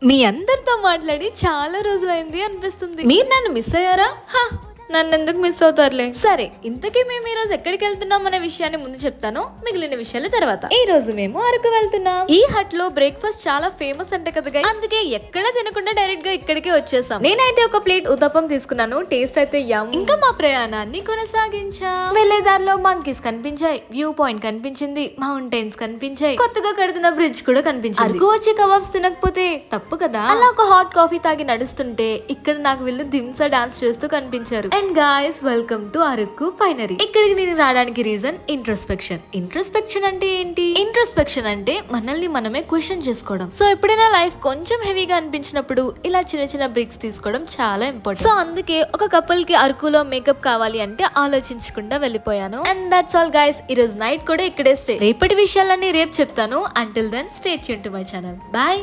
మీ అందరితో మాట్లాడి చాలా రోజులైంది అనిపిస్తుంది. మీరు నన్ను మిస్ అయ్యారా? నన్ను ఎందుకు మిస్ అవుతారులే. సరే, ఇంతకీ మేము ఈ రోజు ఎక్కడికి వెళ్తున్నాం అనే విషయాన్ని ముందు చెప్తాను, మిగిలిన విషయాలు తర్వాత. ఈ రోజు మేము అరకు వెళ్తున్నాం. ఈ హట్ లో బ్రేక్ఫాస్ట్ చాలా ఫేమస్ అంటే కదా guys. అందుకే ఎక్కడ తినకుండా డైరెక్ట్ గా ఇక్కడికే వచ్చేసాం. నేనైతే ఒక ప్లేట్ ఉతప్పం తీసుకున్నాను. టేస్ట్ అయితే యమ్. ఇంకా మా ప్రయాణాన్ని కొనసాగించాం. వెళ్లే దారిలో మంకీస్ కనిపించాయి, వ్యూ పాయింట్ కనిపించింది, మౌంటైన్స్ కనిపించాయి, కొత్తగా కడుతున్న బ్రిడ్జ్ కూడా కనిపించింది. అరకు వచ్చి కబాబ్స్ తినకపోతే తప్పు కదా. అలా ఒక హాట్ కాఫీ తాగి నడుస్తుంటే ఇక్కడ నాకు వీళ్ళు దింసా డాన్స్ చేస్తూ కనిపించారు. And guys, welcome to Araku pinery. ఇక్కడికి నేను రావడానికి రీజన్ ఇంట్రోస్పెక్షన్. ఇంట్రోస్పెక్షన్ అంటే ఏంటి? ఇంట్రోస్పెక్షన్ అంటే మనల్ని మనమే క్వశ్చన్ చేసుకోవడం. సో ఎప్పుడైనా లైఫ్ కొంచెం హెవీగా అనిపించినప్పుడు ఇలా చిన్న చిన్న బ్రేక్స్ తీసుకోవడం చాలా ఇంపార్టెంట్. సో అందుకే ఒక కపుల్ కి అరకులో మేకప్ కావాలి అంటే ఆలోచించకుండా వెళ్ళిపోయాను. And that's all guys. ఈ రోజు నైట్ కూడా ఇక్కడే స్టే. రేపటి విషయాలన్నీ రేపు చెప్తాను. Until then stay tune to my channel. Bye.